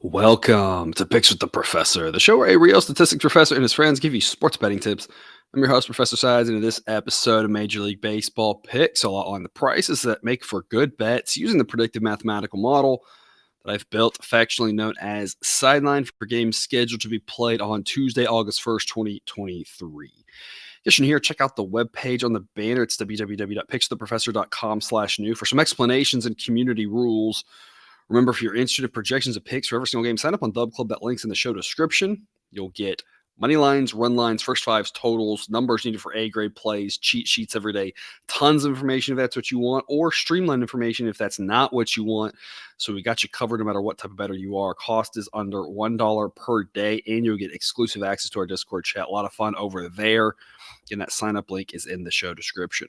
Welcome to Picks with the Professor, the show where a real statistics professor and his friends give you sports betting tips. I'm your host, Professor Sides, and in this episode of Major League Baseball Picks, I'll outline the prices that make for good bets using the predictive mathematical model that I've built, affectionately known as Sideline, for games scheduled to be played on Tuesday, August 1st, 2023. In addition here, check out the webpage on the banner. It's www.pickswiththeprofessor.com/new for some explanations and community rules. Remember, if you're interested in projections of picks for every single game, sign up on Dub Club. That link's in the show description. You'll get money lines, run lines, first fives, totals, numbers needed for A-grade plays, cheat sheets every day, tons of information if that's what you want, or streamlined information if that's not what you want. So we got you covered no matter what type of bettor you are. Cost is under $1 per day, and you'll get exclusive access to our Discord chat. A lot of fun over there. Again, that sign-up link is in the show description.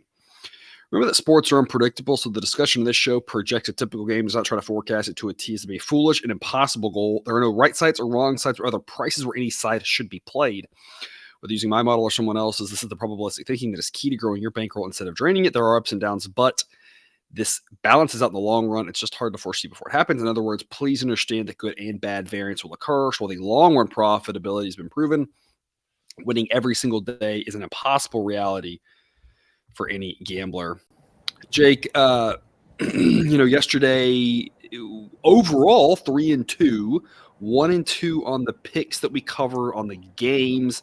Remember that sports are unpredictable, so the discussion of this show projects a typical game, does not try to forecast it to a T, is to be a foolish and impossible goal. There are no right sides or wrong sides or other prices where any side should be played. Whether using my model or someone else's, this is the probabilistic thinking that is key to growing your bankroll instead of draining it. There are ups and downs, but this balances out in the long run. It's just hard to foresee before it happens. In other words, please understand that good and bad variance will occur. So while the long-run profitability has been proven, winning every single day is an impossible reality for any gambler. Jake, yesterday, overall 3-2, 1-2 on the picks that we cover on the games.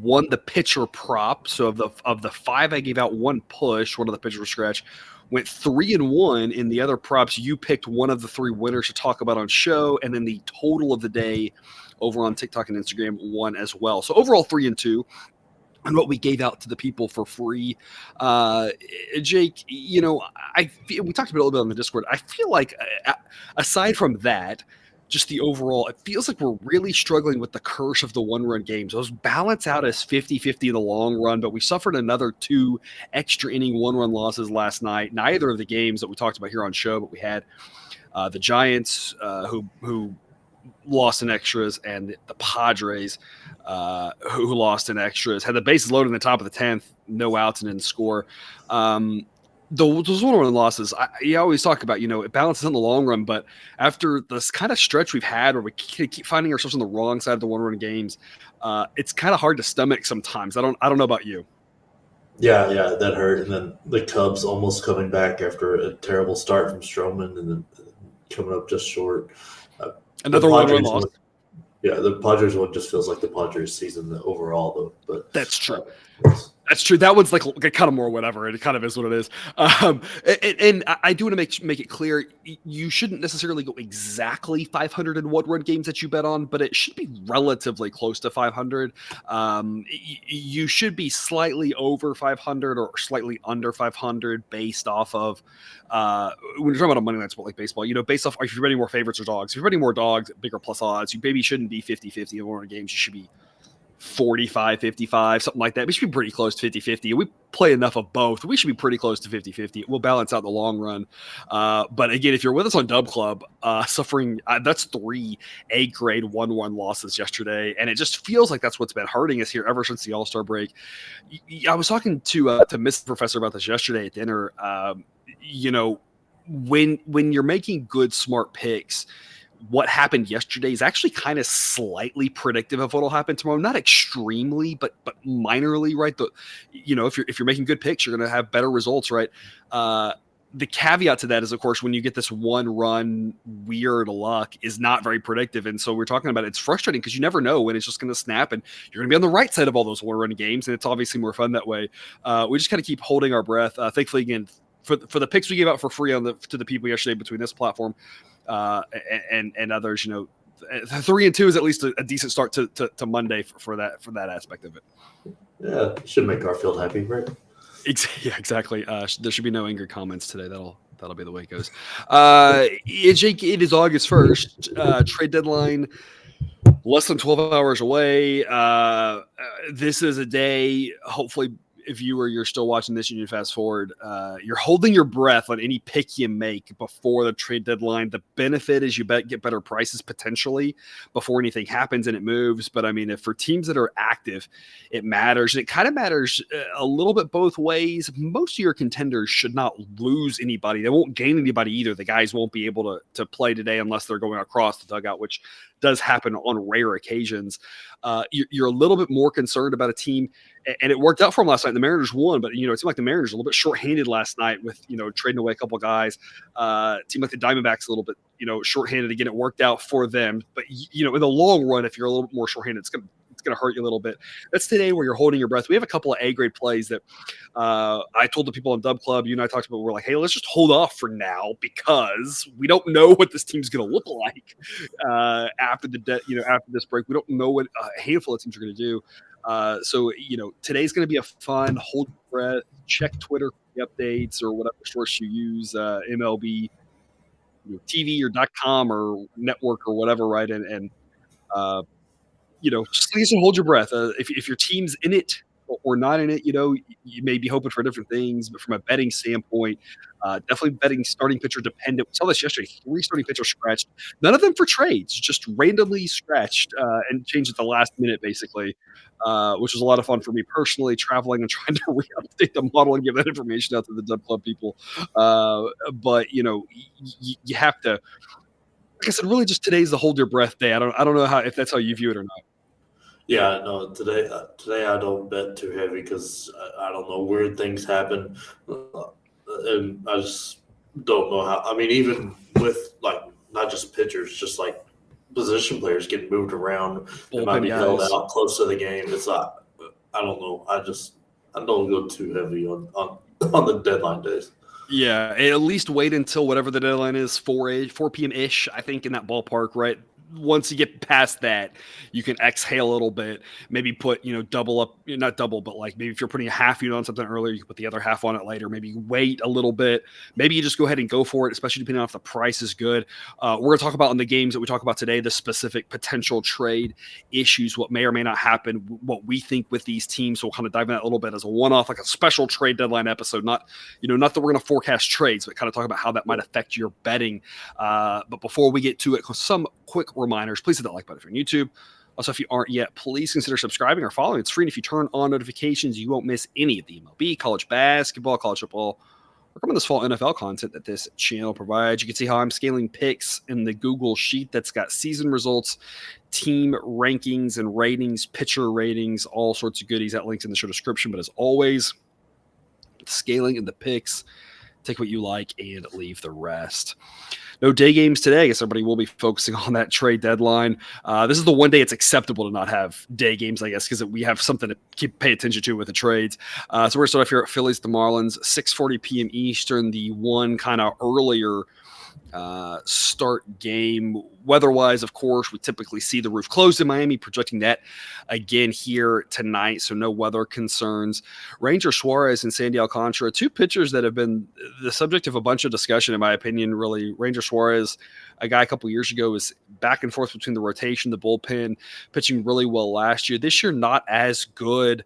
Won the pitcher prop. So of the five I gave out, one push, one of the pitchers was scratch. Went 3-1 in the other props. You picked one of the three winners to talk about on show, and then the total of the day over on TikTok and Instagram won as well. So overall 3-2. And what we gave out to the people for free. Jake, we talked about it a little bit on the Discord. I feel like aside from that, just the overall, it feels like we're really struggling with the curse of the one-run games. Those balance out as 50-50 in the long run, but we suffered another 2 extra inning one-run losses last night. Neither of the games that we talked about here on show, but we had the Giants who lost in extras, and the Padres who lost in extras, had the bases loaded in the top of the 10th, no outs, and didn't score. Those one-run losses, you always talk about, it balances in the long run, but after this kind of stretch we've had where we keep finding ourselves on the wrong side of the one-run games, it's kind of hard to stomach sometimes. I don't know about you. Yeah, that hurt. And then the Cubs almost coming back after a terrible start from Stroman and then coming up just short. Another one-run loss. The Padres one just feels like the Padres season overall, though. But that's true. That's true. That one's like kind of more whatever. It kind of is what it is. And I do want to make it clear, you shouldn't necessarily go exactly 500 in one-run games that you bet on, but it should be relatively close to 500. You should be slightly over 500 or slightly under 500 based off of when you're talking about a money line sport like baseball, based off if you're betting more favorites or dogs. If you're betting more dogs, bigger plus odds, you maybe shouldn't be 50-50 in one-run games. You should be 45-55, something like that. We should be pretty close to 50-50. We play enough of both. We should be pretty close to 50-50. We'll balance out in the long run. But again, if you're with us on Dub Club, suffering, that's 3 A-grade 1-1 losses yesterday. And it just feels like that's what's been hurting us here ever since the All-Star break. I was talking to Miss Professor about this yesterday at dinner. When you're making good, smart picks, what happened yesterday is actually kind of slightly predictive of what will happen tomorrow. Not extremely, but minorly, right? If you're making good picks, you're going to have better results, right? The caveat to that is, of course, when you get this one-run weird luck, is not very predictive. And so we're talking about it's frustrating because you never know when it's just going to snap, and you're going to be on the right side of all those one-run games, and it's obviously more fun that way. We just kind of keep holding our breath. Thankfully, again, for the picks we gave out for free to the people yesterday between this platform and others, 3-2 is at least a decent start to Monday for that aspect of it. Yeah, should make Garfield happy, right? Yeah, exactly. There should be no angry comments today. That'll be the way it goes. Jake, it is August 1st. Trade deadline less than 12 hours away. This is a day, hopefully, viewer, you're still watching this and you fast forward, you're holding your breath on any pick you make before the trade deadline. The benefit is you get better prices potentially before anything happens and it moves. But I mean, if for teams that are active, it matters. And it kind of matters a little bit both ways. Most of your contenders should not lose anybody. They won't gain anybody either. The guys won't be able to play today unless they're going across the dugout, which does happen on rare occasions. You're a little bit more concerned about a team, and it worked out for them last night. The Mariners won, but it seemed like the Mariners were a little bit shorthanded last night with trading away a couple of guys. It seemed like the Diamondbacks a little bit shorthanded again. It worked out for them, but in the long run, if you're a little bit more shorthanded, it's going to hurt you a little bit. That's today where you're holding your breath. We have a couple of A-grade plays that I told the people on Dub Club, you and I talked about, we're like, hey, let's just hold off for now because we don't know what this team's going to look like after after this break. We don't know what a handful of teams are going to do. So today's going to be a fun hold your breath, check Twitter for the updates or whatever source you use, MLB TV or .com or network or whatever, right? And just like I said, hold your breath. If your team's in it or not in it, you may be hoping for different things. But from a betting standpoint, definitely betting starting pitcher dependent. We saw this yesterday: 3 starting pitchers scratched. None of them for trades, just randomly scratched and changed at the last minute, basically, which was a lot of fun for me personally, traveling and trying to re-update the model and give that information out to the Dub Club people. But you have to. Like I said, really, just today's the hold your breath day. I don't know if that's how you view it or not. Yeah, no. Today I don't bet too heavy because I don't know, weird things happen, and I just don't know how. I mean, even with like not just pitchers, just like position players getting moved around, they might be held out close to the game. It's not. I don't know. I don't go too heavy on the deadline days. Yeah, at least wait until whatever the deadline is, 4 p.m.-ish, I think, in that ballpark, right? Once you get past that, you can exhale a little bit, maybe put, double up, not double, but like maybe if you're putting a half unit on something earlier, you can put the other half on it later. Maybe wait a little bit. Maybe you just go ahead and go for it, especially depending on if the price is good. We're going to talk about in the games that we talk about today, the specific potential trade issues, what may or may not happen, what we think with these teams. So we'll kind of dive in that a little bit as a one-off, like a special trade deadline episode, not that we're going to forecast trades, but kind of talk about how that might affect your betting. But before we get to it, some quick reminders. Please hit that like button if you're on YouTube. Also, if you aren't yet, please consider subscribing or following. It's free, and if you turn on notifications, you won't miss any of the MLB, college basketball, college football, or some of this fall NFL content that this channel provides. You can see how I'm scaling picks in the Google Sheet that's got season results, team rankings and ratings, pitcher ratings, all sorts of goodies. That link's in the show description. But as always, scaling in the picks. Take what you like and leave the rest. No day games today. I guess everybody will be focusing on that trade deadline. This is the one day it's acceptable to not have day games, I guess, because we have something to pay attention to with the trades. So we're going to start off here at Phillies, the Marlins, 6:40 p.m. Eastern, the one kind of earlier start game. Weather-wise, of course, we typically see the roof closed in Miami, projecting that again here tonight, so no weather concerns. Ranger Suarez and Sandy Alcantara, 2 pitchers that have been the subject of a bunch of discussion, in my opinion, really. Ranger Suarez, a guy a couple years ago, was back and forth between the rotation, the bullpen, pitching really well last year. This year, not as good.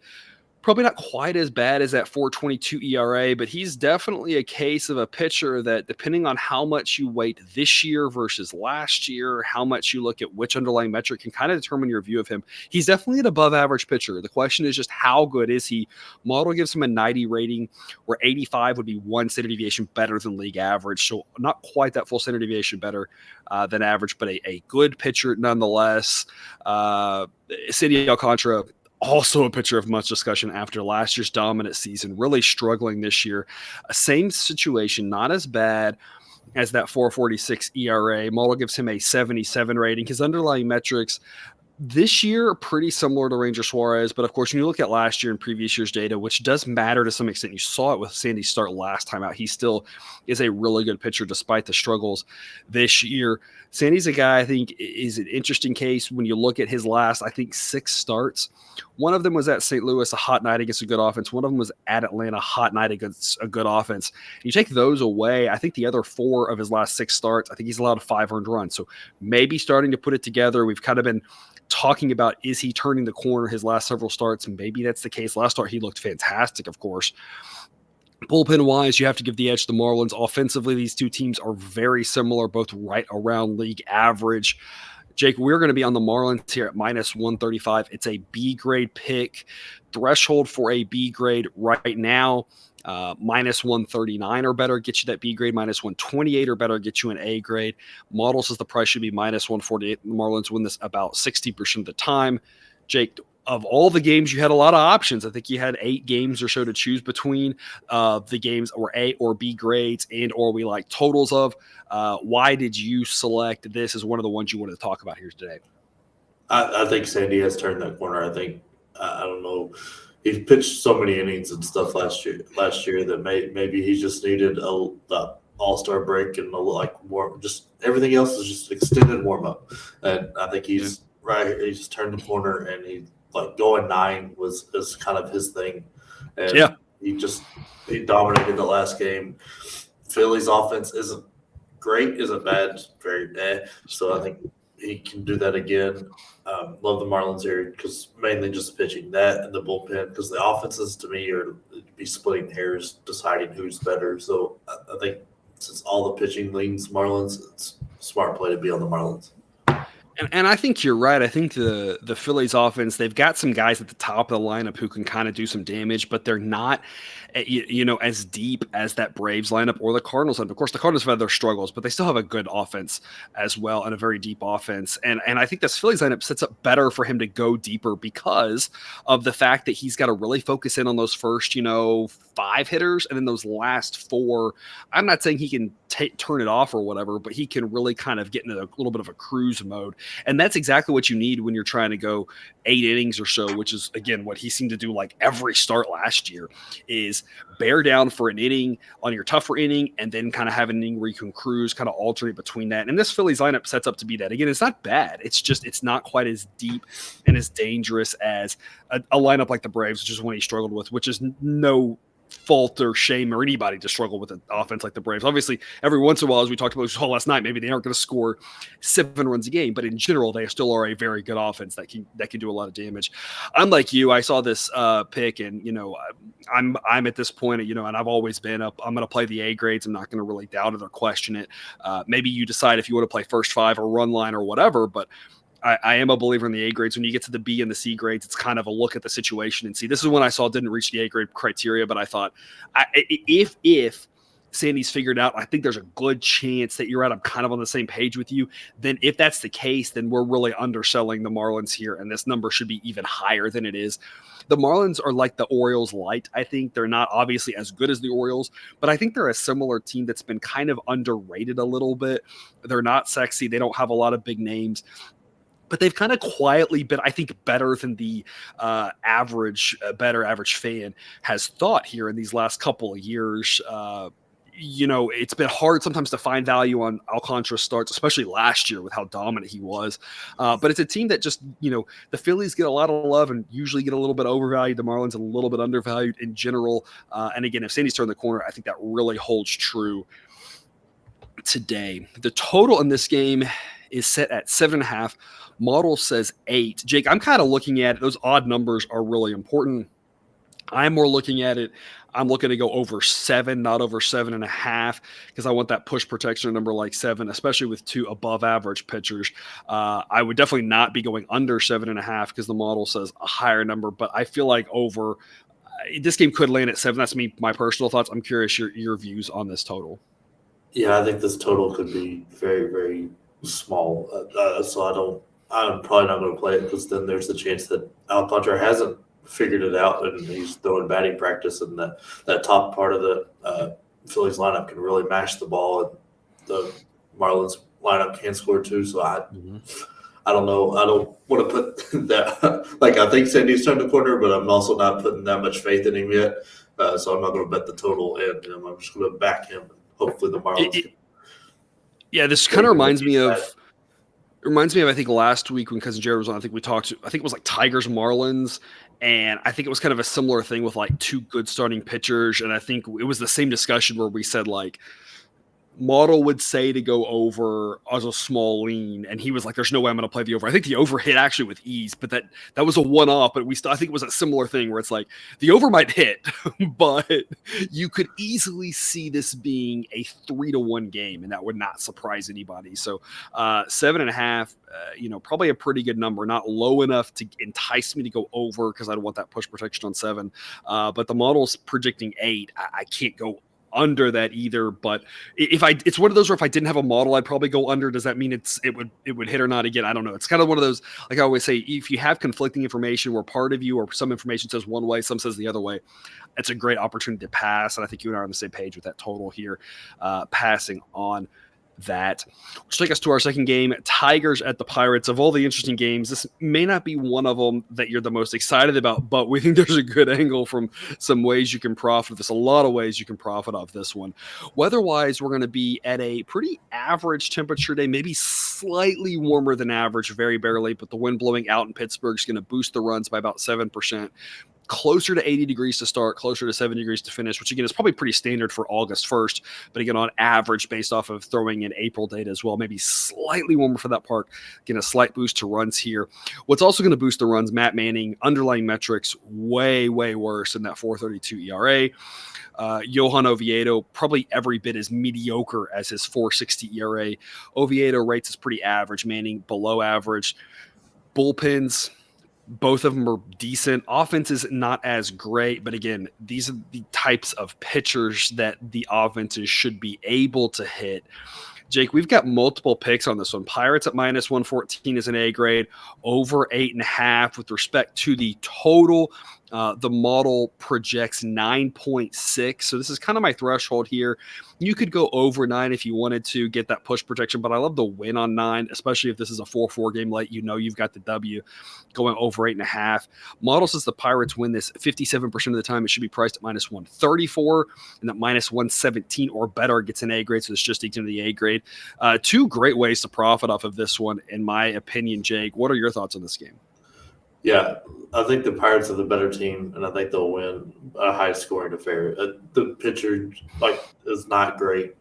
Probably not quite as bad as that 4.22 ERA, but he's definitely a case of a pitcher that, depending on how much you weight this year versus last year, how much you look at which underlying metric, can kind of determine your view of him. He's definitely an above-average pitcher. The question is just how good is he? Model gives him a 90 rating, where 85 would be 1 standard deviation better than league average, so not quite that full standard deviation better than average, but a good pitcher nonetheless. Sandy Alcantara, also a pitcher of much discussion after last year's dominant season, really struggling this year. Same situation, not as bad as that 4.46 ERA. Model gives him a 77 rating. His underlying metrics this year are pretty similar to Ranger Suarez, but of course, when you look at last year and previous year's data, which does matter to some extent, you saw it with Sandy's start last time out. He still is a really good pitcher despite the struggles this year. Sandy's a guy I think is an interesting case when you look at his last, I think, 6 starts. One of them was at St. Louis, a hot night against a good offense. One of them was at Atlanta, a hot night against a good offense. You take those away, I think the other 4 of his last 6 starts, I think he's allowed 5 earned runs. So maybe starting to put it together. We've kind of been talking about, is he turning the corner his last several starts? Maybe that's the case. Last start, he looked fantastic, of course. Bullpen-wise, you have to give the edge to the Marlins. Offensively, these two teams are very similar, both right around league average. Jake, we're going to be on the Marlins here at -135. It's a B grade pick. Threshold for a B grade right now, -139 or better gets you that B grade. -128 or better gets you an A grade. Model says the price should be -148. The Marlins win this about 60% of the time. Jake, of all the games, you had a lot of options. I think you had 8 games or so to choose between. The games were A or B grades and or we like totals of. Why did you select this as one of the ones you wanted to talk about here today? I think Sandy has turned that corner. I think I don't know. He pitched so many innings and stuff last year that maybe he just needed a all-star break and more. Just everything else is just extended warm up, and I think he's right. He just turned the corner, and he going 9 is kind of his thing, and he dominated the last game. Phillies offense isn't great, isn't bad, very bad. So I think he can do that again. Love the Marlins here because mainly just pitching that and the bullpen because the offenses to me are be splitting hairs deciding who's better. So I think since all the pitching leans Marlins, it's a smart play to be on the Marlins. And I think you're right. I think the Phillies offense, they've got some guys at the top of the lineup who can kind of do some damage, but they're not, as deep as that Braves lineup or the Cardinals lineup. Of course, the Cardinals have had their struggles, but they still have a good offense as well and a very deep offense. And I think this Phillies lineup sets up better for him to go deeper because of the fact that he's got to really focus in on those first, 5 hitters, and then those last 4. I'm not saying he can turn it off or whatever, but he can really kind of get into a little bit of a cruise mode. And that's exactly what you need when you're trying to go 8 innings or so, which is, again, what he seemed to do like every start last year, is bear down for an inning on your tougher inning and then kind of have an inning where you can cruise, kind of alternate between that. And this Phillies lineup sets up to be that. Again, it's not bad. It's just it's not quite as deep and as dangerous as a lineup like the Braves, which is one he struggled with, which is no fault or shame or anybody to struggle with an offense like the Braves. Obviously, every once in a while, as we talked about last night, maybe they aren't going to score 7 runs a game, but in general, they still are a very good offense that can do a lot of damage. I'm like you. I saw this pick, and I'm at this point, and I've always been up. I'm going to play the A grades. I'm not going to really doubt it or question it. Maybe you decide if you want to play first 5 or run line or whatever, but I am a believer in the A grades. When you get to the B and the C grades, it's kind of a look at the situation and see. This is one I saw didn't reach the A grade criteria, but I thought if Sandy's figured out, I think there's a good chance that you're right. I'm kind of on the same page with you. Then if that's the case, then we're really underselling the Marlins here, and this number should be even higher than it is. The Marlins are like the Orioles light. I think they're not obviously as good as the Orioles, but I think they're a similar team that's been kind of underrated a little bit. They're not sexy. They don't have a lot of big names, but they've kind of quietly been, I think, better than the average fan has thought here in these last couple of years. It's been hard sometimes to find value on Alcantara starts, especially last year with how dominant he was. But it's a team that just, the Phillies get a lot of love and usually get a little bit overvalued. The Marlins a little bit undervalued in general. And again, if Sandy's turned the corner, I think that really holds true today. The total in this game is set at 7.5. Model says 8. Jake, I'm kind of looking at it. Those odd numbers are really important. I'm more looking at it. I'm looking to go over 7, not over 7.5, because I want that push protection number like 7, especially with 2 above average pitchers. I would definitely not be going under 7.5 because the model says a higher number, but I feel like over this game could land at 7. That's my personal thoughts. I'm curious your views on this total. Yeah, I think this total could be very, very small. So I'm probably not going to play it because then there's the chance that Alcantara hasn't figured it out and he's throwing batting practice, and that top part of the Phillies lineup can really mash the ball, and the Marlins lineup can score too. So I don't know. I don't want to put that. I think Sandy's turned the corner, but I'm also not putting that much faith in him yet. So I'm not going to bet the total, and I'm just going to back him. Hopefully the Marlins. This kind of reminds me of. I think last week when Cousin Jared was on, I think it was like Tigers Marlins, and I think it was kind of a similar thing with like 2 good starting pitchers, and I think it was the same discussion where we said like Model would say to go over as a small lean, and he was like, "There's no way I'm going to play the over." I think the over hit actually with ease, but that was a one-off. But I think it was a similar thing where it's like the over might hit, but you could easily see this being a 3-1 game, and that would not surprise anybody. So 7.5, probably a pretty good number, not low enough to entice me to go over because I don't want that push protection on 7. But the model's predicting 8. I can't go under that either, but it's one of those where if I didn't have a model, I'd probably go under. Does that mean it would hit or not? Again, I don't know. It's kind of one of those, like I always say, if you have conflicting information where part of you or some information says one way, some says the other way, it's a great opportunity to pass. And I think you and I are on the same page with that total here, passing on that. Which takes us to our second game, Tigers at the Pirates. Of all the interesting games, this may not be one of them that you're the most excited about, but we think there's a good angle from some ways you can profit. There's a lot of ways you can profit off this one. Weather-wise, we're going to be at a pretty average temperature day, maybe slightly warmer than average, very barely, but the wind blowing out in Pittsburgh is going to boost the runs by about 7%. Closer to 80 degrees to start, closer to 70 degrees to finish, which again is probably pretty standard for August 1st. But again, on average, based off of throwing in April data as well, maybe slightly warmer for that part. Again, a slight boost to runs here. What's also going to boost the runs, Matt Manning, underlying metrics way, way worse than that 4.32 ERA. Johan Oviedo, probably every bit as mediocre as his 4.60 ERA. Oviedo rates is pretty average, Manning below average. Bullpens, both of them are decent. Offense is not as great, but again, these are the types of pitchers that the offenses should be able to hit. Jake, we've got multiple picks on this one. Pirates at -114 is an A grade, over 8.5 with respect to the total. The model projects 9.6. So this is kind of my threshold here. You could go over 9 if you wanted to get that push protection, but I love the win on 9, especially if this is a 4-4 game late. You've got the W going over 8.5. Model says the Pirates win this 57% of the time. It should be priced at -134, and that -117 or better gets an A grade. So it's just equal to the A grade. Two great ways to profit off of this one, in my opinion, Jake. What are your thoughts on this game? Yeah, I think the Pirates are the better team, and I think they'll win a high-scoring affair. The pitcher is not great.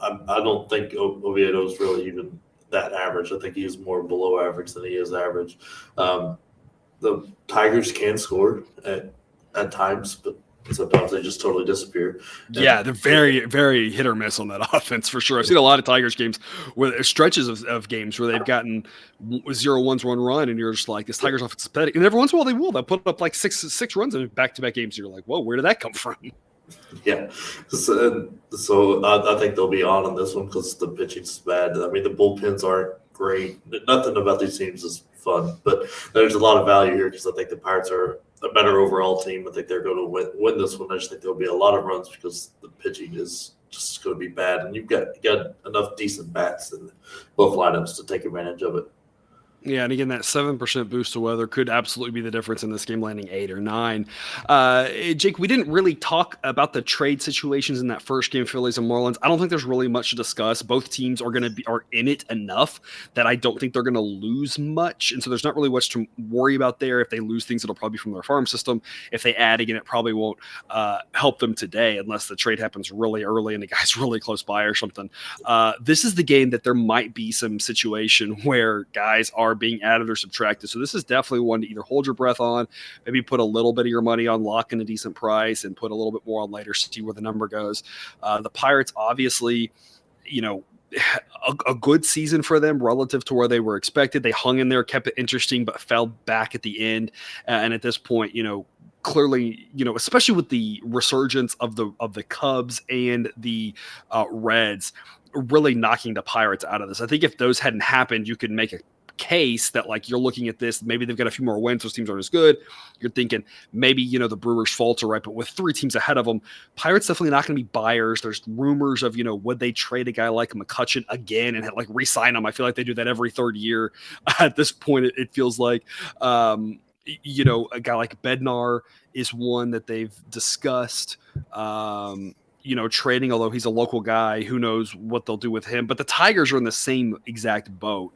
I don't think Oviedo is really even that average. I think he's more below average than he is average. The Tigers can score at times, but sometimes they just totally disappear. Yeah, they're very, very hit or miss on that offense for sure. I've seen a lot of Tigers games where there's stretches of games where they've gotten 0-1s, 1 run, and you're just like, this Tigers offense is pathetic. And every once in a while they'll put up like six runs in back-to-back games. You're like, whoa, where did that come from? Yeah, so I think they'll be on this one because the pitching's bad. I mean, the bullpens aren't great. Nothing about these teams is fun, but there's a lot of value here because I think the Pirates are a better overall team. I think they're going to win this one. I just think there'll be a lot of runs because the pitching is just going to be bad, and you've got enough decent bats in both lineups to take advantage of it. Yeah, and again, that 7% boost to weather could absolutely be the difference in this game, landing 8 or 9. Jake, we didn't really talk about the trade situations in that first game, Phillies and Marlins. I don't think there's really much to discuss. Both teams are in it enough that I don't think they're going to lose much, and so there's not really much to worry about there. If they lose things, it'll probably be from their farm system. If they add again, it probably won't help them today unless the trade happens really early and the guy's really close by or something. This is the game that there might be some situation where guys are being added or subtracted. So this is definitely one to either hold your breath on, maybe put a little bit of your money on, lock in a decent price, and put a little bit more on later, see where the number goes. The Pirates, obviously, a good season for them relative to where they were expected. They hung in there, kept it interesting, but fell back at the end. And at this point, clearly, especially with the resurgence of the Cubs and the Reds really knocking the Pirates out of this. I think if those hadn't happened, you could make a case that you're looking at this, maybe they've got a few more wins, those teams aren't as good. You're thinking maybe the Brewers' faults are right, but with 3 teams ahead of them, Pirates definitely not going to be buyers. There's rumors of would they trade a guy like McCutchen again and re-sign him? I feel like they do that every third year. At this point, it feels like a guy like Bednar is one that they've discussed. Trading, although he's a local guy, who knows what they'll do with him. But the Tigers are in the same exact boat.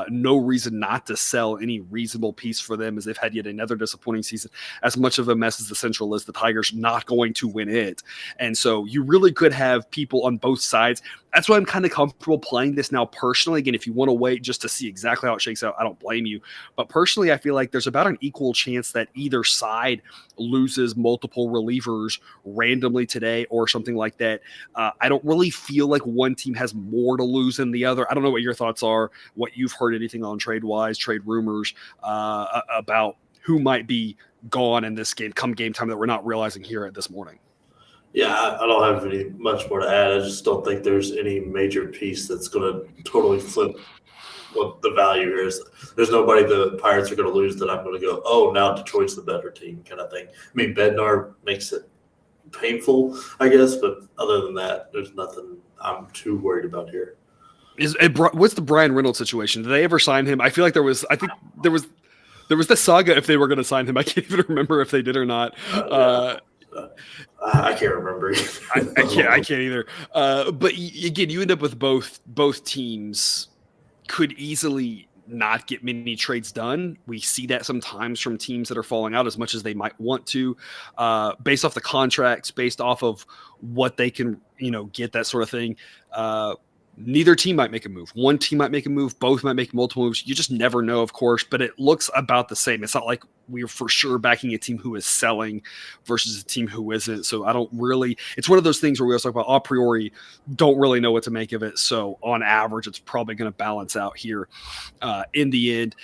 No reason not to sell any reasonable piece for them, as they've had yet another disappointing season. As much of a mess as the Central is, the Tigers not going to win it. And so you really could have people on both sides that's why I'm kind of comfortable playing this now personally. Again, if you want to wait just to see exactly how it shakes out, I don't blame you. But personally, I feel like there's about an equal chance that either side loses multiple relievers randomly today or something like that. I don't really feel like one team has more to lose than the other. I don't know what your thoughts are, what you've heard, anything on trade-wise, trade rumors about who might be gone in this game come game time that we're not realizing here at this morning. Yeah, I don't have any much more to add. I just don't think there's any major piece that's going to totally flip what the value here is. There's nobody the Pirates are going to lose that I'm going to go, oh, now Detroit's the better team kind of thing. I mean, Bednar makes it painful, I guess, but other than that, there's nothing I'm too worried about here. What's the Brian Reynolds situation? Did they ever sign him? I feel like there was the saga if they were going to sign him. I can't even remember if they did or not. I can't remember. I can't either. But again, you end up with both teams could easily not get many trades done. We see that sometimes from teams that are falling out as much as they might want to, based off the contracts, based off of what they can, get, that sort of thing. Neither team might make a move. One team might make a move. Both might make multiple moves. You just never know, of course, but it looks about the same. It's not like we're for sure backing a team who is selling versus a team who isn't. So it's one of those things where we always talk about a priori, don't really know what to make of it. So on average, it's probably going to balance out here in the end.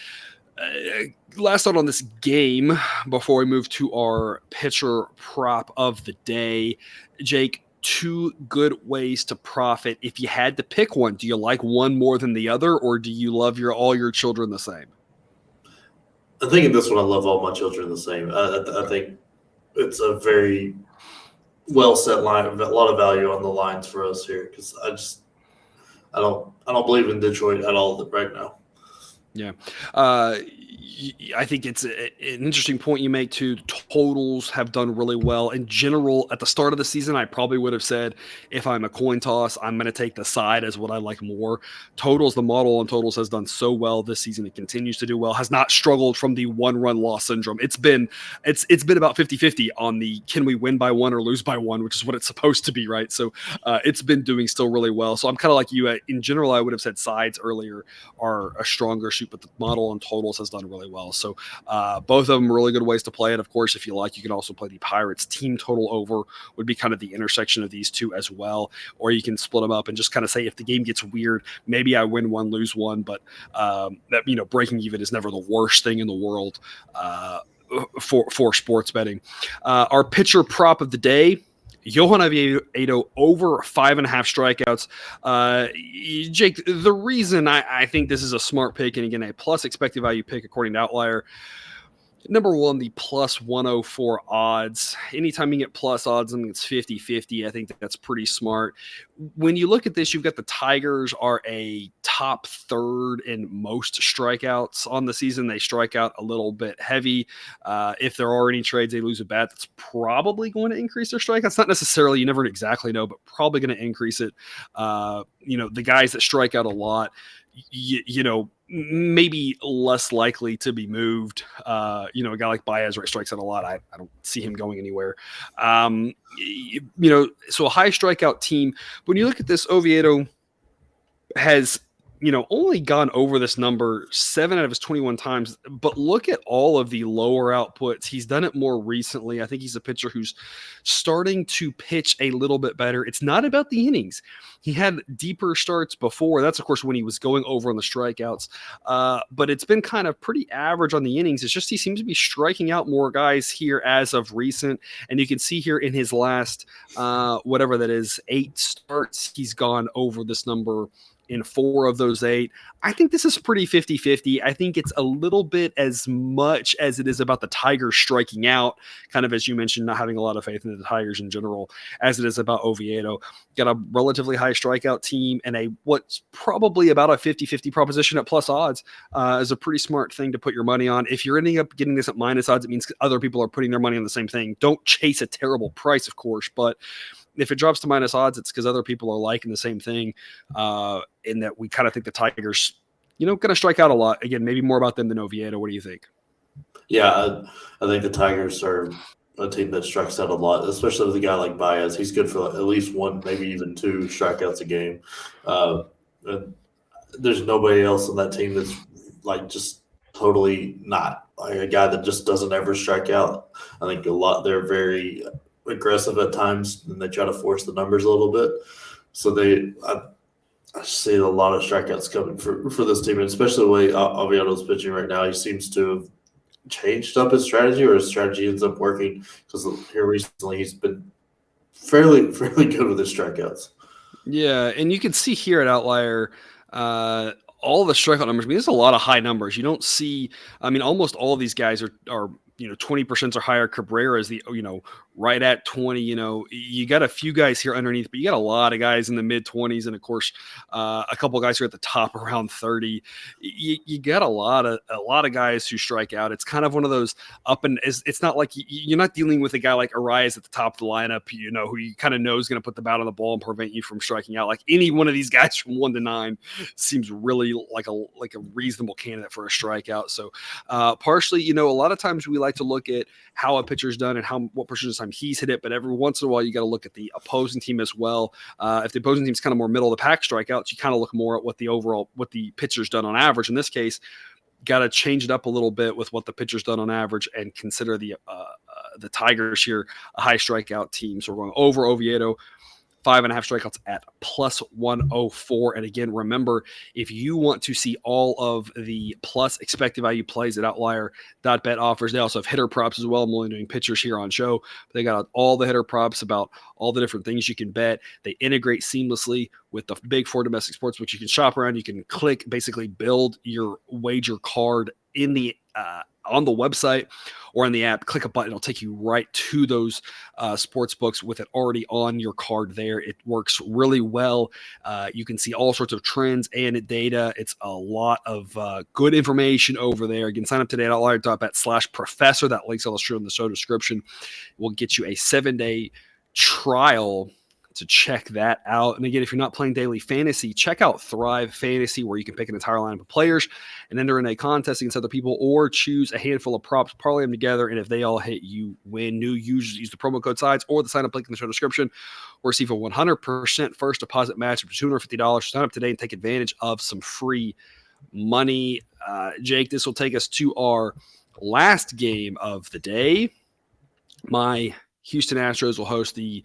Last thought on this game before we move to our pitcher prop of the day. Jake, 2 good ways to profit. If you had to pick one, do you like one more than the other, or do you love all your children the same? I think in this one, I love all my children the same. I think it's a very well set line, a lot of value on the lines for us here because I don't believe in Detroit at all right now. Yeah. I think it's an interesting point you make too. Totals have done really well. In general, at the start of the season, I probably would have said, if I'm a coin toss, I'm going to take the side as what I like more. Totals, the model on totals has done so well this season. It continues to do well, has not struggled from the one-run loss syndrome. It's been about 50-50 on the can we win by one or lose by one, which is what it's supposed to be, right? So it's been doing still really well. So I'm kind of like you. In general, I would have said sides earlier are a stronger shoot, but the model on totals has done really well. So both of them are really good ways to play it. Of course, if you like, you can also play the Pirates team total over, would be kind of the intersection of these two as well. Or you can split them up and just kind of say, if the game gets weird, maybe I win one, lose one, but that, breaking even is never the worst thing in the world for sports betting. Our pitcher prop of the day, Johan Oviedo over 5.5 strikeouts. Jake, the reason I think this is a smart pick, and again, a plus expected value pick according to Outlier, number one, the plus 104 odds. Anytime you get plus odds, I mean, it's 50-50. I think that's pretty smart. When you look at this, you've got the Tigers are a top third in most strikeouts on the season. They strike out a little bit heavy. If there are any trades, they lose a bat, that's probably going to increase their strikeouts. Not necessarily, you never exactly know, but probably going to increase it. The guys that strike out a lot, maybe less likely to be moved. A guy like Baez, right, strikes out a lot. I don't see him going anywhere. So a high strikeout team. When you look at this, Oviedo has only gone over this number 7 out of his 21 times, but look at all of the lower outputs. He's done it more recently. I think he's a pitcher who's starting to pitch a little bit better. It's not about the innings. He had deeper starts before. That's, of course, when he was going over on the strikeouts. But it's been kind of pretty average on the innings. It's just he seems to be striking out more guys here as of recent. And you can see here in his last, 8 starts, he's gone over this number in 4 of those 8. I think this is pretty 50-50. I think it's a little bit as much as it is about the Tigers striking out, kind of as you mentioned, not having a lot of faith in the Tigers in general, as it is about Oviedo. Got a relatively high strikeout team and what's probably about a 50-50 proposition at plus odds is a pretty smart thing to put your money on. If you're ending up getting this at minus odds, it means other people are putting their money on the same thing. Don't chase a terrible price, of course, but if it drops to minus odds, it's because other people are liking the same thing. In that we kind of think the Tigers, going to strike out a lot. Again, maybe more about them than Oviedo. What do you think? Yeah, I think the Tigers are a team that strikes out a lot, especially with a guy like Baez. He's good for at least one, maybe even two strikeouts a game. And there's nobody else on that team that's like just totally not like a guy that just doesn't ever strike out. I think they're very aggressive at times and they try to force the numbers a little bit. So I see a lot of strikeouts coming for this team, and especially the way Aviano's pitching right now. He seems to have changed up his strategy, or his strategy ends up working because here recently he's been fairly good with his strikeouts. Yeah, and you can see here at Outlier, all the strikeout numbers. I mean, there's a lot of high numbers. You don't see. I mean, almost all of these guys are 20% or higher. Cabrera is the right at 20. You got a few guys here underneath, but you got a lot of guys in the mid 20s, and of course, a couple of guys here at the top around 30. You got a lot of guys who strike out. It's kind of one of those it's not like you're not dealing with a guy like Arias at the top of the lineup, who you kind of know is going to put the bat on the ball and prevent you from striking out. Like any one of these guys from 1 to 9 seems really like a reasonable candidate for a strikeout. So partially, a lot of times we like to look at how a pitcher's done and what percentage of time he's hit it, but every once in a while you got to look at the opposing team as well. If the opposing team's kind of more middle of the pack strikeouts, you kind of look more at what the pitcher's done on average. In this case, got to change it up a little bit with what the pitcher's done on average and consider the Tigers here a high strikeout team. So we're going over Oviedo. 5.5 strikeouts at plus 104. And again, remember, if you want to see all of the plus expected value plays that Outlier.bet offers, they also have hitter props as well. I'm only doing pitchers here on show, but they got all the hitter props about all the different things you can bet. They integrate seamlessly with the big four domestic sports, which you can shop around. You can click, basically build your wager card in the on the website or in the app. Click a button, it'll take you right to those sports books with it already on your card there. It works really well. You can see all sorts of trends and data. It's a lot of good information over there. Again, sign up today at outlier.bet/professor. That link's on the show description. We'll get you a 7-day trial to check that out. And again, if you're not playing daily fantasy, check out Thrive Fantasy, where you can pick an entire lineup of players and enter in a contest against other people, or choose a handful of props, parlay them together, and if they all hit, you win. New users use the promo code SIDES or the sign up link in the show description, or receive a 100% first deposit match of $250. Sign up today and take advantage of some free money. Jake, this will take us to our last game of the day. My Houston Astros will host the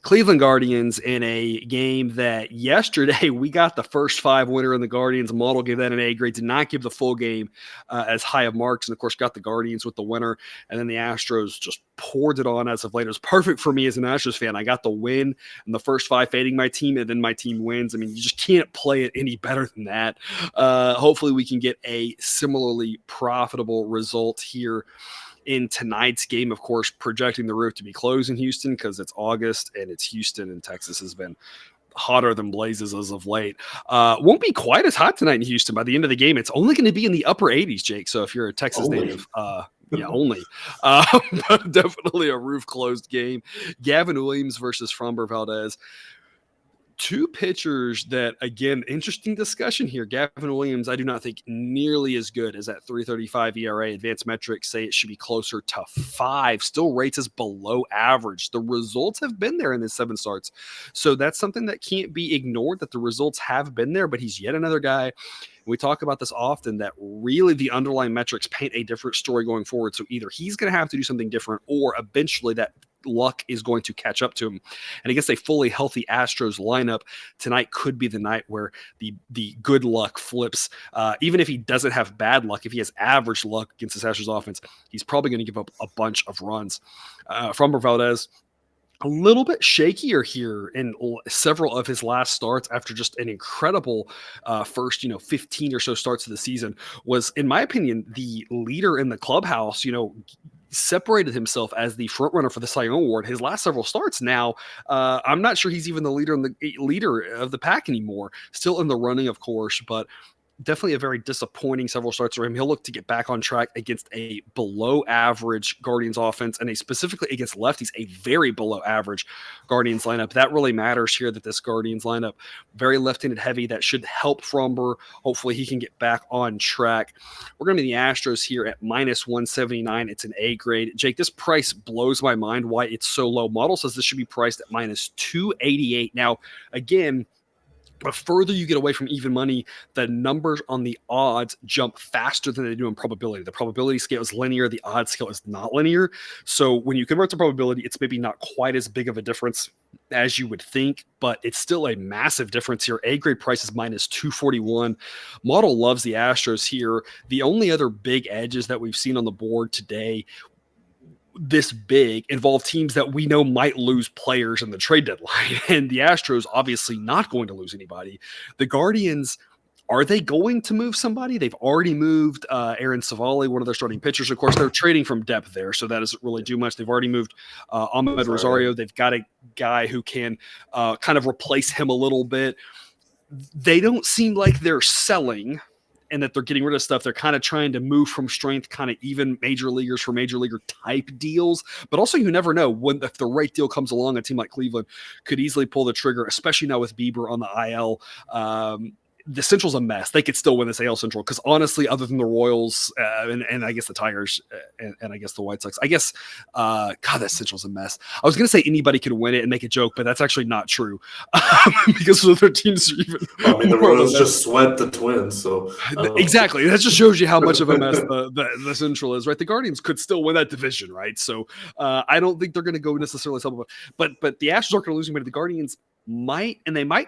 Cleveland Guardians in a game that yesterday we got the first 5 winner in the Guardians. Model gave that an A grade, did not give the full game as high of marks, and of course got the Guardians with the winner. And then the Astros just poured it on as of late. It was perfect for me as an Astros fan. I got the win and the first 5 fading my team, and then my team wins. I mean, you just can't play it any better than that. Hopefully we can get a similarly profitable result here in tonight's game. Of course, projecting the roof to be closed in Houston because it's August and it's Houston, and Texas has been hotter than blazes as of late. Won't be quite as hot tonight in Houston. By the end of the game, it's only going to be in the upper 80s, Jake. So if you're a Texas native, only. But definitely a roof closed game. Gavin Williams versus Framber Valdez. 2 pitchers that, again, interesting discussion here. Gavin Williams, I do not think nearly as good as that 3.35 ERA. Advanced metrics say it should be closer to 5. Still rates as below average. The results have been there in his 7 starts. So that's something that can't be ignored, that the results have been there, but he's yet another guy. We talk about this often, that really the underlying metrics paint a different story going forward. So either he's going to have to do something different, or eventually that luck is going to catch up to him. And against a fully healthy Astros lineup, tonight could be the night where the good luck flips. Even if he doesn't have bad luck, if he has average luck against this Astros offense, he's probably going to give up a bunch of runs. Framber Valdez, a little bit shakier here in several of his last starts after just an incredible first, 15 or so starts of the season. Was, in my opinion, the leader in the clubhouse, separated himself as the front runner for the Cy Young Award his last several starts. Now, I'm not sure he's even the leader of the pack anymore. Still in the running, of course, but definitely a very disappointing several starts for him. He'll look to get back on track against a below average Guardians offense, and specifically against lefties, a very below average Guardians lineup. That really matters here, that this Guardians lineup, very left-handed heavy. That should help Fromber. Hopefully he can get back on track. We're going to be the Astros here at minus 179. It's an A grade. Jake, this price blows my mind why it's so low. Model says this should be priced at minus 288. Now, again, the further you get away from even money, the numbers on the odds jump faster than they do in probability. The probability scale is linear. The odds scale is not linear. So when you convert to probability, it's maybe not quite as big of a difference as you would think, but it's still a massive difference here. A grade price is minus 241. Model loves the Astros here. The only other big edges that we've seen on the board today this big involve teams that we know might lose players in the trade deadline. And the Astros obviously not going to lose anybody. The Guardians, are they going to move somebody? They've already moved Aaron Savali, one of their starting pitchers. Of course, they're trading from depth there, so that doesn't really do much. They've already moved Ahmed Rosario. They've got a guy who can kind of replace him a little bit. They don't seem like they're selling and that they're getting rid of stuff. They're kind of trying to move from strength, kind of even major leaguers for major leaguer type deals. But also, you never know when, if the right deal comes along, a team like Cleveland could easily pull the trigger, especially now with Bieber on the IL. The Central's a mess. They could still win this AL Central because honestly, other than the Royals and I guess the Tigers and I guess the White Sox, I guess, God, that Central's a mess. I was going to say anybody could win it and make a joke, but that's actually not true because the other teams are even. I mean, the Royals just swept the Twins, so exactly. That just shows you how much of a mess the Central is, right? The Guardians could still win that division, right? So I don't think they're going to go necessarily something, but the Astros aren't going to lose anybody. The Guardians might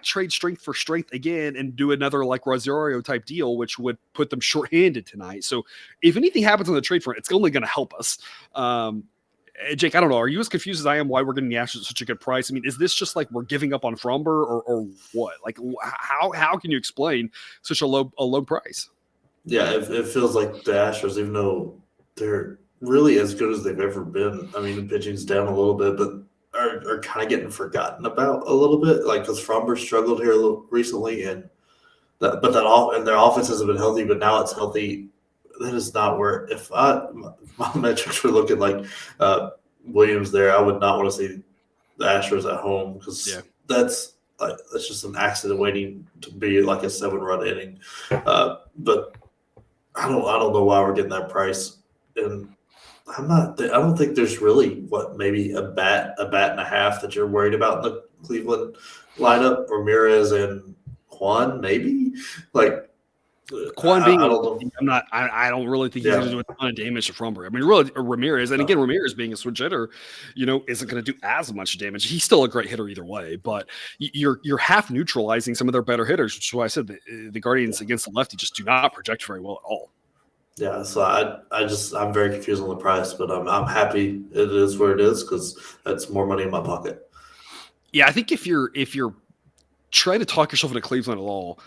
trade strength for strength again and do another like Rosario type deal, which would put them shorthanded tonight. So if anything happens on the trade front, it's only going to help us. Jake, I don't know. Are you as confused as I am why we're getting the Astros at such a good price? I mean, is this just like we're giving up on Fromber or what? Like how can you explain such a low price? Yeah, it feels like the Astros, even though they're really as good as they've ever been. I mean, the pitching's down a little bit, but are kind of getting forgotten about a little bit, like because Fromber struggled here a little recently, and their offense hasn't been healthy, but now it's healthy. That is not where my metrics were looking like Williams there. I would not want to see the Astros at home because that's just an accident waiting to be like a 7-run inning. But I don't know why we're getting that price, and I don't think there's really maybe a bat and a half that you're worried about in the Cleveland lineup. Ramirez and Juan, maybe like Juan being. I don't know. I don't really think he's going to do a ton of damage to Fromber. I mean, really, Ramirez, and again, Ramirez being a switch hitter, isn't going to do as much damage. He's still a great hitter either way, but you're half neutralizing some of their better hitters, which is why I said the Guardians against the lefty just do not project very well at all. Yeah, so I'm very confused on the price, but I'm happy it is where it is because that's more money in my pocket. Yeah, I think if you're trying to talk yourself into Cleveland at all,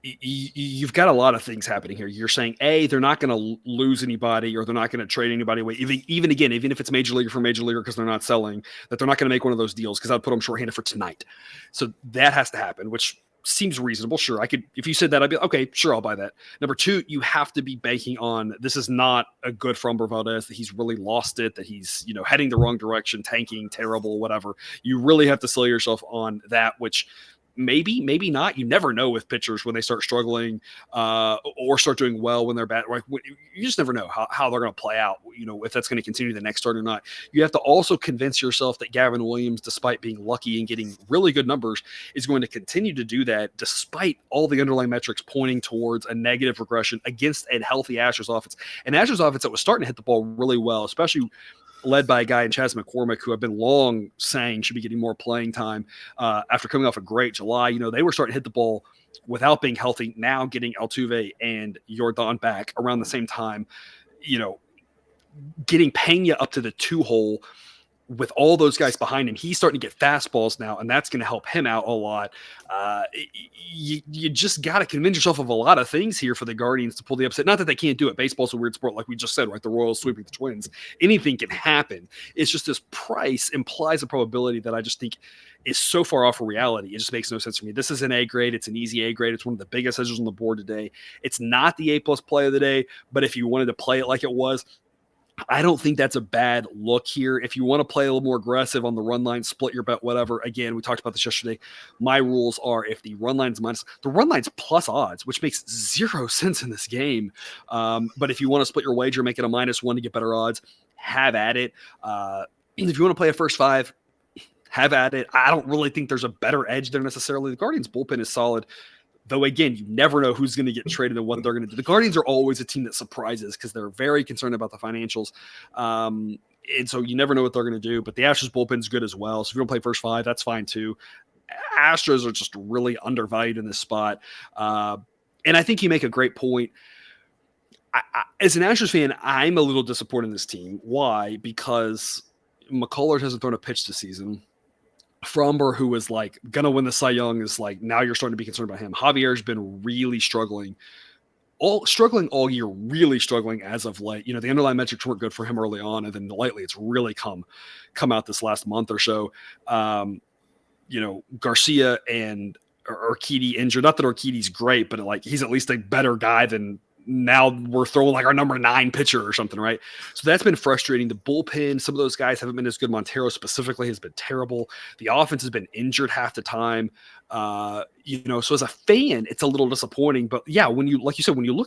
you've got a lot of things happening here. You're saying they're not going to lose anybody or they're not going to trade anybody away. Even if it's major leaguer for major leaguer because they're not selling, that they're not going to make one of those deals because I'd put them shorthanded for tonight. So that has to happen, which seems reasonable. Sure, I could. If you said that, I'd be okay. Sure, I'll buy that. Number two, you have to be banking on this is not a good Fromber Valdez. That he's really lost it. That he's heading the wrong direction, tanking, terrible, whatever. You really have to sell yourself on that, which. Maybe not. You never know with pitchers when they start struggling or start doing well when they're bad. Like, you just never know how they're going to play out, if that's going to continue the next start or not. You have to also convince yourself that Gavin Williams, despite being lucky and getting really good numbers, is going to continue to do that despite all the underlying metrics pointing towards a negative regression against a healthy Astros offense. An Astros offense that was starting to hit the ball really well, especially led by a guy in Chas McCormick, who I've been long saying should be getting more playing time after coming off a great July. They were starting to hit the ball without being healthy. Now getting Altuve and Yordan back around the same time, getting Pena up to the 2 hole with all those guys behind him, he's starting to get fastballs now, and that's going to help him out a lot. You just got to convince yourself of a lot of things here for the Guardians to pull the upset. Not that they can't do it. Baseball's a weird sport, like we just said, right? The Royals sweeping the Twins. Anything can happen. It's just this price implies a probability that I just think is so far off of reality. It just makes no sense for me. This is an A grade. It's an easy A grade. It's one of the biggest edges on the board today. It's not the A+ play of the day, but if you wanted to play it like it was, I don't think that's a bad look here. If you want to play a little more aggressive on the run line, split your bet, whatever. Again, we talked about this yesterday. My rules are if the run line's plus odds, which makes 0 sense in this game. But if you want to split your wager, make it a -1 to get better odds, have at it. If you want to play a first 5, have at it. I don't really think there's a better edge there necessarily. The Guardians bullpen is solid. Though, again, you never know who's going to get traded and what they're going to do. The Guardians are always a team that surprises because they're very concerned about the financials. And so you never know what they're going to do. But the Astros bullpen's good as well. So if you don't play first 5, that's fine too. Astros are just really undervalued in this spot. And I think you make a great point. As an Astros fan, I'm a little disappointed in this team. Why? Because McCullers hasn't thrown a pitch this season. Fromber, who was like going to win the Cy Young, is like now you're starting to be concerned about him. Javier's been really struggling all year, really struggling as of late. The underlying metrics weren't good for him early on, and then lately it's really come out this last month or so. Garcia and Urquidy injured. Not that Urquidy's great, but he's at least a better guy than now we're throwing like our number 9 pitcher or something, right? So that's been frustrating. The bullpen, some of those guys haven't been as good. Montero specifically has been terrible. The offense has been injured half the time. So as a fan, it's a little disappointing. But yeah, when you look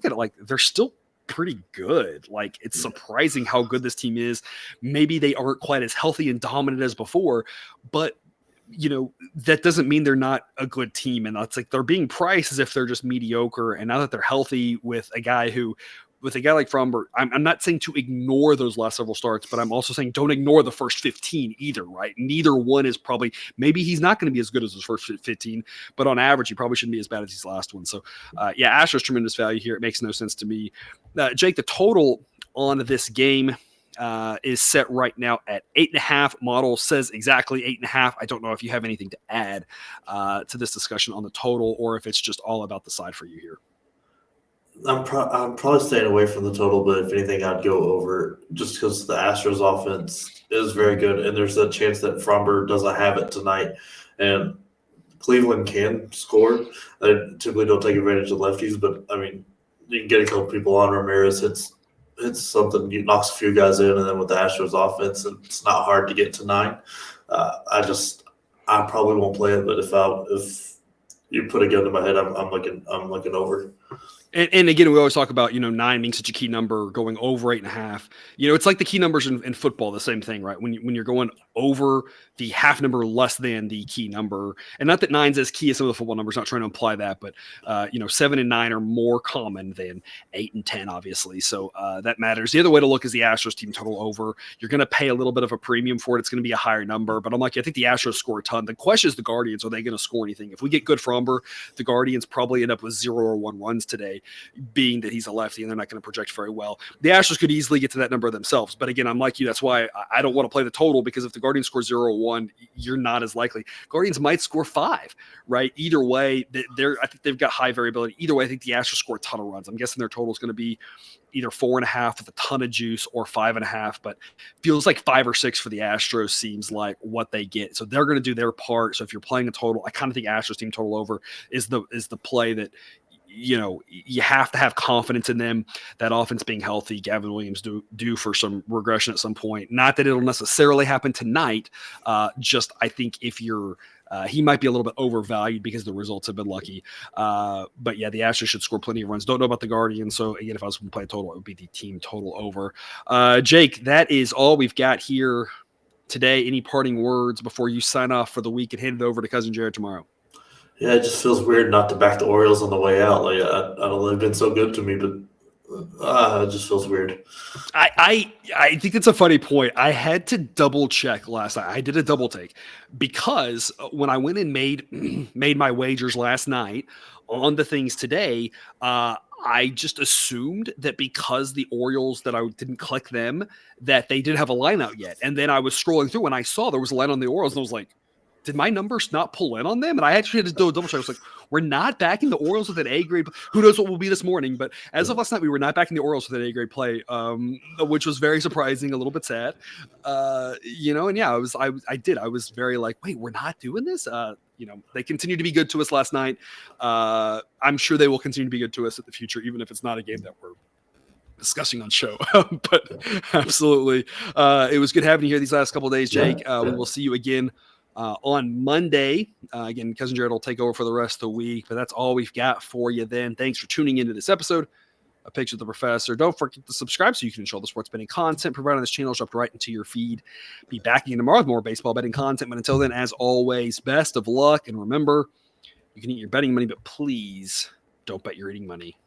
at it, they're still pretty good. It's surprising how good this team is. Maybe they aren't quite as healthy and dominant as before, but that doesn't mean they're not a good team. And that's they're being priced as if they're just mediocre. And now that they're healthy with a guy like Fromber, I'm not saying to ignore those last several starts, but I'm also saying don't ignore the first 15 either, right? Neither one is maybe he's not going to be as good as his first 15, but on average, he probably shouldn't be as bad as his last one. So Astros tremendous value here. It makes no sense to me. Jake, the total on this game is set right now at 8.5. Model says exactly 8.5. I don't know if you have anything to add to this discussion on the total, or if it's just all about the side for you here. I'm probably staying away from the total, but if anything, I'd go over just because the Astros offense is very good, and there's a chance that Fromber doesn't have it tonight. And Cleveland can score. They typically don't take advantage of lefties, but I mean, you can get a couple people on. Ramirez it's something, you knocks a few guys in, and then with the Astros offense, it's not hard to get to 9. I probably won't play it, but if you put a gun to my head, I'm looking over. And again, we always talk about, 9 being such a key number, going over 8.5. It's like the key numbers in football, the same thing, right? When you're going over the half number less than the key number, and not that 9's as key as some of the football numbers, not trying to imply that, but 7 and 9 are more common than 8 and 10, obviously. So that matters. The other way to look is the Astros team total over. You're going to pay a little bit of a premium for it. It's going to be a higher number, but I think the Astros score a ton. The question is the Guardians, are they going to score anything? If we get good Fromber, the Guardians probably end up with 0 or 1 runs today, being that he's a lefty and they're not going to project very well. The Astros could easily get to that number themselves. But again, I'm like you. That's why I don't want to play the total, because if the Guardians score 0 or 1, you're not as likely. Guardians might score 5, right? Either way, I think they've got high variability. Either way, I think the Astros score a ton of runs. I'm guessing their total is going to be either 4.5 with a ton of juice or 5.5, but feels like 5 or 6 for the Astros seems like what they get. So they're going to do their part. So if you're playing a total, I kind of think Astros team total over is the play that you have to have confidence in them. That offense being healthy, Gavin Williams due for some regression at some point. Not that it'll necessarily happen tonight. Just I think if you're he might be a little bit overvalued because the results have been lucky. But yeah, the Astros should score plenty of runs. Don't know about the Guardians. So again, if I was going to play a total, it would be the team total over. Jake, that is all we've got here today. Any parting words before you sign off for the week and hand it over to Cousin Jared tomorrow? Yeah, it just feels weird not to back the Orioles on the way out. I don't know, they've been so good to me, but it just feels weird. I think it's a funny point. I had to double check last night. I did a double take because when I went and made my wagers last night on the things today, I just assumed that because the Orioles, that I didn't click them, that they didn't have a line out yet. And then I was scrolling through and I saw there was a line on the Orioles, and I was like, did my numbers not pull in on them? And I actually had to do a double check. I was like, we're not backing the Orioles with an A grade. Who knows what will be this morning? But as of last night, we were not backing the Orioles with an A grade play, which was very surprising, a little bit sad. And yeah, I was very like, wait, we're not doing this. They continued to be good to us last night. I'm sure they will continue to be good to us in the future, even if it's not a game that we're discussing on show. But absolutely, it was good having you here these last couple of days, Jake. We will see you again on Monday. Again, Cousin Jared will take over for the rest of the week, but that's all we've got for you then. Thanks for tuning into this episode of Picks with the Professor. Don't forget to subscribe so you can enjoy the sports betting content provided on this channel, dropped right into your feed. Be back again tomorrow with more baseball betting content. But until then, as always, best of luck. And remember, you can eat your betting money, but please don't bet your eating money.